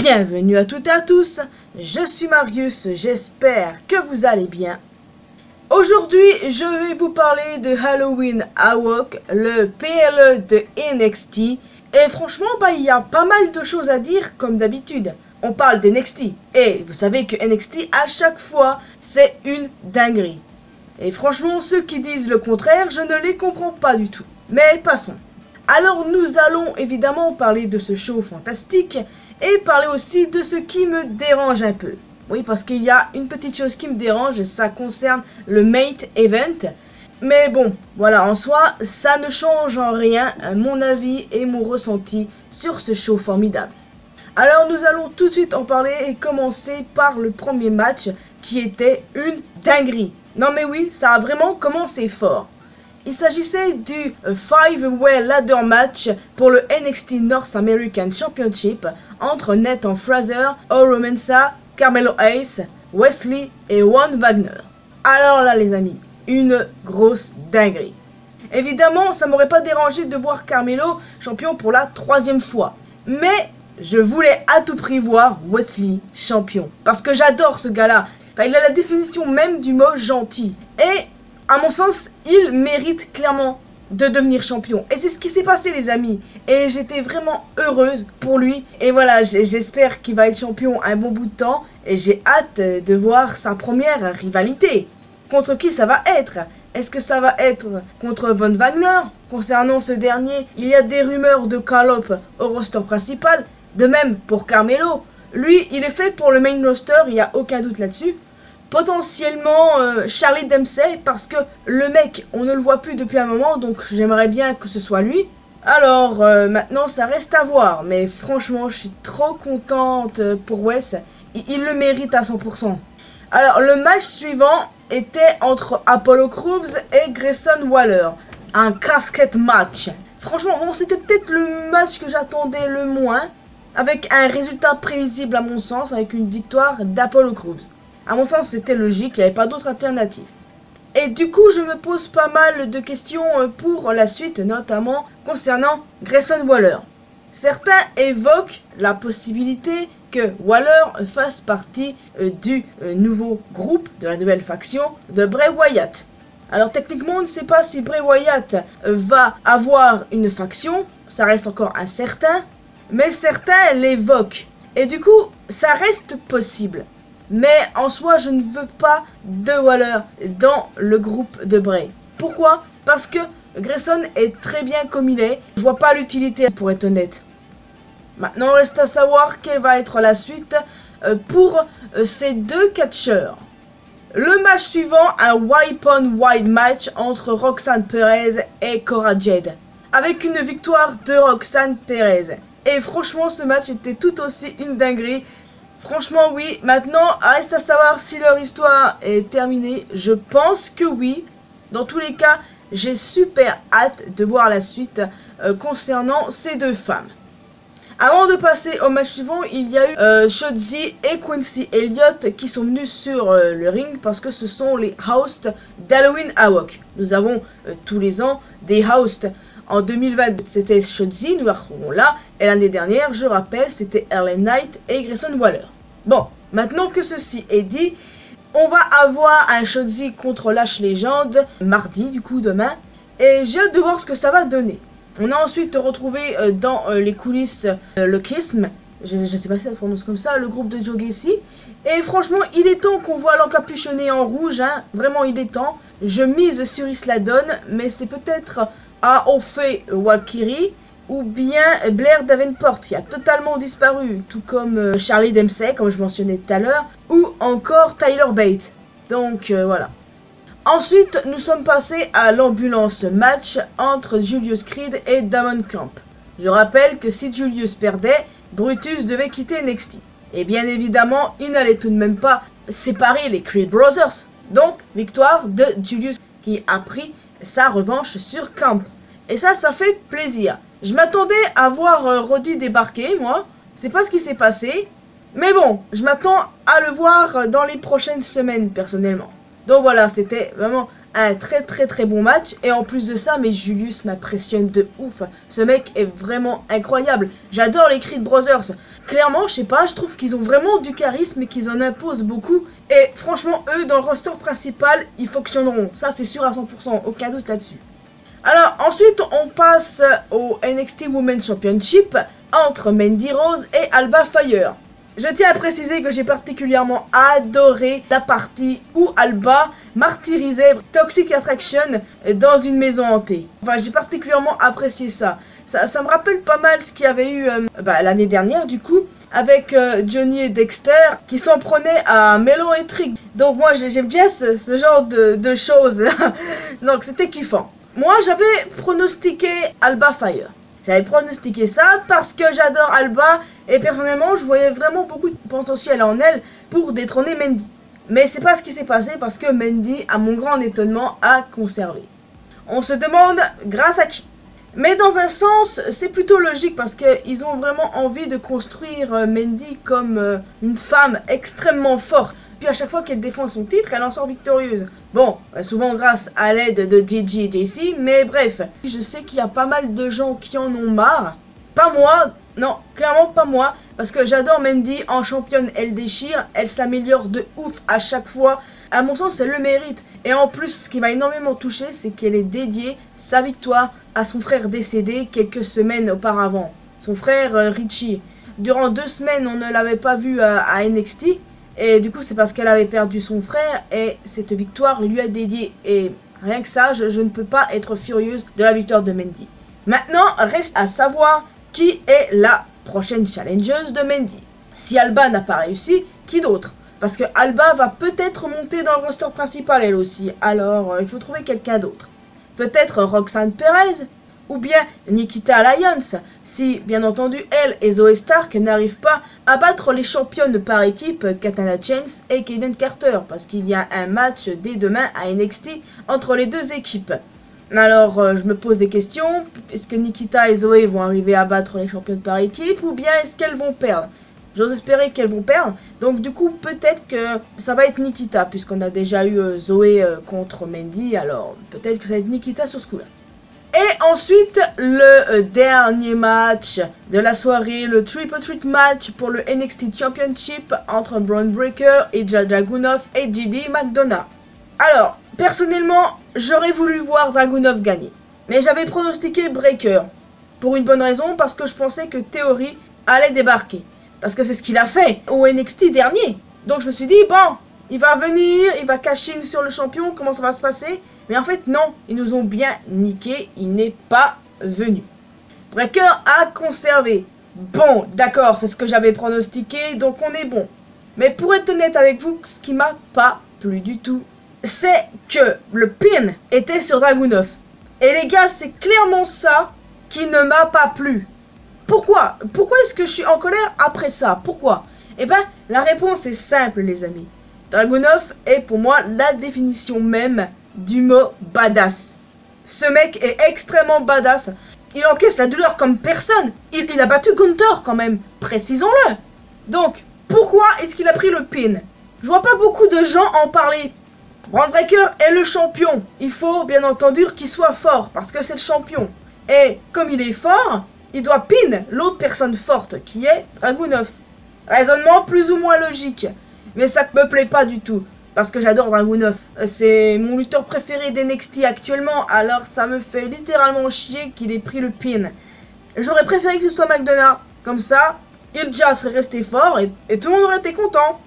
Bienvenue à toutes et à tous, je suis Marius, j'espère que vous allez bien. Aujourd'hui, je vais vous parler de Halloween Havoc, le PLE de NXT. Et franchement, il y a pas mal de choses à dire comme d'habitude. On parle d'NXT, et vous savez que NXT, à chaque fois, c'est une dinguerie. Et franchement, ceux qui disent le contraire, je ne les comprends pas du tout. Mais passons. Alors nous allons évidemment parler de ce show fantastique et parler aussi de ce qui me dérange un peu. Oui, parce qu'il y a une petite chose qui me dérange, ça concerne le Main Event. Mais bon, voilà, en soi, ça ne change en rien mon avis et mon ressenti sur ce show formidable. Alors nous allons tout de suite en parler et commencer par le premier match qui était une dinguerie. Non mais oui, ça a vraiment commencé fort. Il s'agissait du 5-way ladder match pour le NXT North American Championship entre Nathan Frazer, Oro Mensah, Carmelo Hayes, Wesley et Von Wagner. Alors là les amis, une grosse dinguerie. Évidemment, ça m'aurait pas dérangé de voir Carmelo champion pour la 3e fois. Mais je voulais à tout prix voir Wesley champion. Parce que j'adore ce gars-là. Enfin, il a la définition même du mot gentil. Et à mon sens, il mérite clairement de devenir champion. Et c'est ce qui s'est passé les amis. Et j'étais vraiment heureuse pour lui. Et voilà, j'espère qu'il va être champion un bon bout de temps. Et j'ai hâte de voir sa première rivalité. Contre qui ça va être? Est-ce que ça va être contre Von Wagner? Concernant ce dernier, il y a des rumeurs de call-up au roster principal. De même pour Carmelo. Lui, il est fait pour le main roster, il n'y a aucun doute là-dessus. Potentiellement Charlie Dempsey, parce que le mec, on ne le voit plus depuis un moment, donc j'aimerais bien que ce soit lui. Alors, maintenant, ça reste à voir, mais franchement, je suis trop contente pour Wes. Il le mérite à 100%. Alors, le match suivant était entre Apollo Crews et Grayson Waller. Un casquette match. Franchement, bon, c'était peut-être le match que j'attendais le moins, avec un résultat prévisible à mon sens, avec une victoire d'Apollo Crews. À mon sens, c'était logique, il n'y avait pas d'autre alternative. Et du coup, je me pose pas mal de questions pour la suite, notamment concernant Grayson Waller. Certains évoquent la possibilité que Waller fasse partie du nouveau groupe, de la nouvelle faction de Bray Wyatt. Alors techniquement, on ne sait pas si Bray Wyatt va avoir une faction, ça reste encore incertain, mais certains l'évoquent. Et du coup, ça reste possible. Mais en soi, je ne veux pas de Waller dans le groupe de Bray. Pourquoi? Parce que Grayson est très bien comme il est. Je vois pas l'utilité pour être honnête. Maintenant, reste à savoir quelle va être la suite pour ces deux catcheurs. Le match suivant, un Wipe on Wild match entre Roxanne Perez et Cora Jade. Avec une victoire de Roxanne Perez. Et franchement, ce match était tout aussi une dinguerie. Franchement, oui. Maintenant, reste à savoir si leur histoire est terminée. Je pense que oui. Dans tous les cas, j'ai super hâte de voir la suite concernant ces deux femmes. Avant de passer au match suivant, il y a eu Shotzi et Quincy Elliott qui sont venus sur le ring parce que ce sont les hosts d'Halloween Havoc. Nous avons tous les ans des hosts. En 2020, c'était Shotzi, nous la retrouvons là. Et l'année dernière, je rappelle, c'était LA Knight et Grayson Waller. Bon, maintenant que ceci est dit, on va avoir un Shotzi contre Lash Legend mardi, du coup demain. Et j'ai hâte de voir ce que ça va donner. On a ensuite retrouvé dans les coulisses le Kism. Je sais pas si ça se prononce comme ça, le groupe de Joe Gacy. Et franchement, il est temps qu'on voit l'encapuchonné en rouge. Hein. Vraiment, il est temps. Je mise sur Isla Dawn, mais c'est peut-être à Ophé Walkyrie ou bien Blair Davenport qui a totalement disparu, tout comme Charlie Dempsey, comme je mentionnais tout à l'heure, ou encore Tyler Bate. Donc voilà. Ensuite, nous sommes passés à l'ambulance match entre Julius Creed et Damon Camp. Je rappelle que si Julius perdait, Brutus devait quitter NXT. Et bien évidemment, il n'allait tout de même pas séparer les Creed Brothers. Donc, victoire de Julius qui a pris sa revanche sur Camp. Et ça fait plaisir. Je m'attendais à voir Roddy débarquer, moi. C'est pas ce qui s'est passé. Mais bon, je m'attends à le voir dans les prochaines semaines, personnellement. Donc voilà, c'était vraiment un très bon match. Et en plus de ça, mais Julius m'impressionne de ouf. Ce mec est vraiment incroyable. J'adore les Creed Brothers. Clairement, je sais pas, je trouve qu'ils ont vraiment du charisme et qu'ils en imposent beaucoup. Et franchement, eux, dans le roster principal, ils fonctionneront. Ça, c'est sûr à 100%, aucun doute là-dessus. Alors, ensuite, on passe au NXT Women's Championship entre Mandy Rose et Alba Fire. Je tiens à préciser que j'ai particulièrement adoré la partie où Alba martyrisait Toxic Attraction dans une maison hantée. Enfin, j'ai particulièrement apprécié ça. Ça me rappelle pas mal ce qu'il y avait eu l'année dernière, du coup, avec Johnny et Dexter, qui s'en prenaient à Melo et Trick. Donc moi, j'aime bien ce genre de choses. Donc c'était kiffant. Moi, j'avais pronostiqué Alba Fire. J'avais pronostiqué ça parce que j'adore Alba et personnellement je voyais vraiment beaucoup de potentiel en elle pour détrôner Mandy. Mais c'est pas ce qui s'est passé parce que Mandy, à mon grand étonnement, a conservé. On se demande grâce à qui? Mais dans un sens, c'est plutôt logique parce qu'ils ont vraiment envie de construire Mandy comme une femme extrêmement forte. Puis à chaque fois qu'elle défend son titre, elle en sort victorieuse. Bon, souvent grâce à l'aide de DJ et JC, mais bref. Je sais qu'il y a pas mal de gens qui en ont marre. Pas moi, non, clairement pas moi. Parce que j'adore Mandy, en championne, elle déchire, elle s'améliore de ouf à chaque fois. À mon sens, elle le mérite. Et en plus, ce qui m'a énormément touché, c'est qu'elle est dédiée sa victoire à son frère décédé quelques semaines auparavant. Son frère Richie. Durant 2 semaines, on ne l'avait pas vu à NXT. Et du coup, c'est parce qu'elle avait perdu son frère et cette victoire lui a dédié. Et rien que ça, je ne peux pas être furieuse de la victoire de Mandy. Maintenant, reste à savoir qui est la prochaine challengeuse de Mandy. Si Alba n'a pas réussi, qui d'autre? Parce que Alba va peut-être monter dans le roster principal elle aussi. Alors, il faut trouver quelqu'un d'autre. Peut-être Roxanne Perez? Ou bien Nikita Alliance, si bien entendu elle et Zoe Stark n'arrivent pas à battre les championnes par équipe Katana Chance et Kaden Carter, parce qu'il y a un match dès demain à NXT entre les deux équipes. Alors je me pose des questions, est-ce que Nikita et Zoé vont arriver à battre les championnes par équipe ou bien est-ce qu'elles vont perdre? J'ose espérer qu'elles vont perdre, donc du coup peut-être que ça va être Nikita, puisqu'on a déjà eu Zoé contre Mandy, alors peut-être que ça va être Nikita sur ce coup-là. Et ensuite, le dernier match de la soirée, le Triple Threat match pour le NXT Championship entre Bron Breakker, Ilja Dragunov et JD McDonough. Alors, personnellement, j'aurais voulu voir Dragunov gagner. Mais j'avais pronostiqué Breakker. Pour une bonne raison, parce que je pensais que Theory allait débarquer. Parce que c'est ce qu'il a fait au NXT dernier. Donc je me suis dit, bon, il va venir, il va cacher sur le champion, comment ça va se passer? Mais en fait, non, ils nous ont bien niqué, il n'est pas venu. Breakker a conservé. Bon, d'accord, c'est ce que j'avais pronostiqué, donc on est bon. Mais pour être honnête avec vous, ce qui m'a pas plu du tout, c'est que le pin était sur Dragunov. Et les gars, c'est clairement ça qui ne m'a pas plu. Pourquoi? Pourquoi est-ce que je suis en colère après ça? Pourquoi? Eh ben, la réponse est simple, les amis. Dragunov est pour moi la définition même du mot badass. Ce mec est extrêmement badass. Il encaisse la douleur comme personne. Il a battu Gunther quand même. Précisons-le. Donc, pourquoi est-ce qu'il a pris le pin? Je vois pas beaucoup de gens en parler. Bron Breakker est le champion. Il faut bien entendu qu'il soit fort parce que c'est le champion. Et comme il est fort, il doit pin l'autre personne forte qui est Dragunov. Raisonnement plus ou moins logique. Mais ça ne me plaît pas du tout. Parce que j'adore Dragunov. C'est mon lutteur préféré d'NXT actuellement. Alors ça me fait littéralement chier qu'il ait pris le pin. J'aurais préféré que ce soit McDonough. Comme ça, Ilja serait resté fort et tout le monde aurait été content.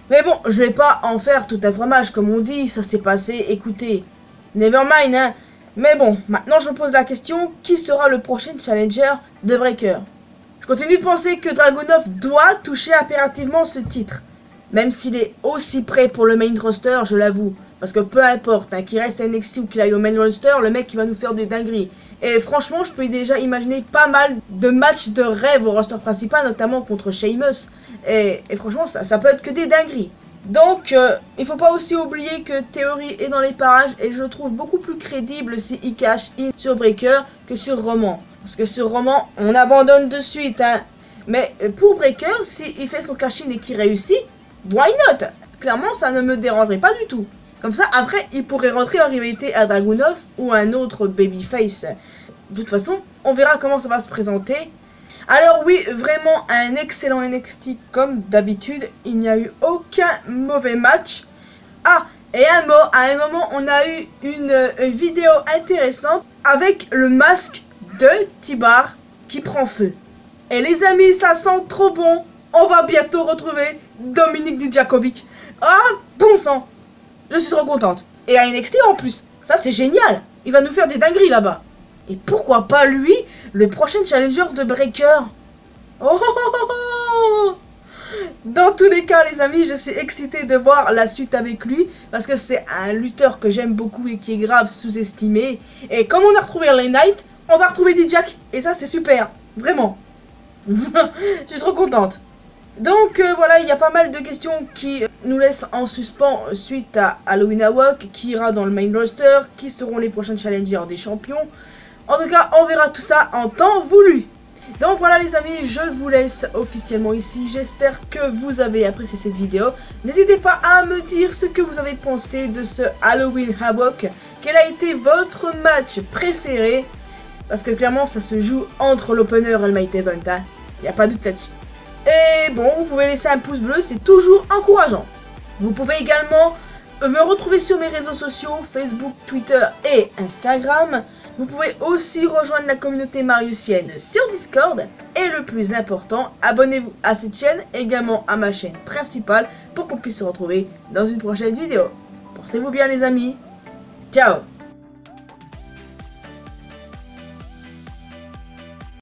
Mais bon, je vais pas en faire tout un fromage comme on dit. Ça s'est passé, écoutez. Nevermind, hein. Mais bon, maintenant je me pose la question. Qui sera le prochain challenger de Breakker? Je continue de penser que Dragunov doit toucher impérativement ce titre. Même s'il est aussi prêt pour le main roster, je l'avoue. Parce que peu importe, hein, qu'il reste à NXT ou qu'il aille au main roster, le mec il va nous faire des dingueries. Et franchement, je peux déjà imaginer pas mal de matchs de rêve au roster principal, notamment contre Sheamus. Et franchement, ça peut être que des dingueries. Donc, il faut pas aussi oublier que Theory est dans les parages et je le trouve beaucoup plus crédible s'il cash in sur Breakker que sur Roman. Parce que sur Roman, on abandonne de suite, hein. Mais pour Breakker, s'il fait son cash in et qu'il réussit, why not? Clairement, ça ne me dérangerait pas du tout. Comme ça, après, il pourrait rentrer en rivalité à Dragunov ou un autre babyface. De toute façon, on verra comment ça va se présenter. Alors oui, vraiment un excellent NXT comme d'habitude. Il n'y a eu aucun mauvais match. Ah, et à un moment, on a eu une vidéo intéressante avec le masque de T-Bar qui prend feu. Et les amis, ça sent trop bon. On va bientôt retrouver Dominic Dijakovic. Ah, bon sang. Je suis trop contente. Et à NXT en plus. Ça, c'est génial. Il va nous faire des dingueries là-bas. Et pourquoi pas lui, le prochain challenger de Breaker. Oh, oh, oh, oh, oh. Dans tous les cas, les amis, je suis excité de voir la suite avec lui. Parce que c'est un lutteur que j'aime beaucoup et qui est grave sous-estimé. Et comme on a retrouvé LA Knight, on va retrouver Dijak. Et ça, c'est super. Vraiment. Je suis trop contente. Donc voilà, il y a pas mal de questions qui nous laissent en suspens suite à Halloween Havoc, qui ira dans le main roster, qui seront les prochains challengers des champions. En tout cas, on verra tout ça en temps voulu. Donc voilà les amis, je vous laisse officiellement ici. J'espère que vous avez apprécié cette vidéo. N'hésitez pas à me dire ce que vous avez pensé de ce Halloween Havoc. Quel a été votre match préféré? Parce que clairement, ça se joue entre l'opener et le main event. Hein. Il n'y a pas de doute là-dessus. Et bon, vous pouvez laisser un pouce bleu, c'est toujours encourageant. Vous pouvez également me retrouver sur mes réseaux sociaux, Facebook, Twitter et Instagram. Vous pouvez aussi rejoindre la communauté mariusienne sur Discord. Et le plus important, abonnez-vous à cette chaîne, également à ma chaîne principale, pour qu'on puisse se retrouver dans une prochaine vidéo. Portez-vous bien les amis. Ciao!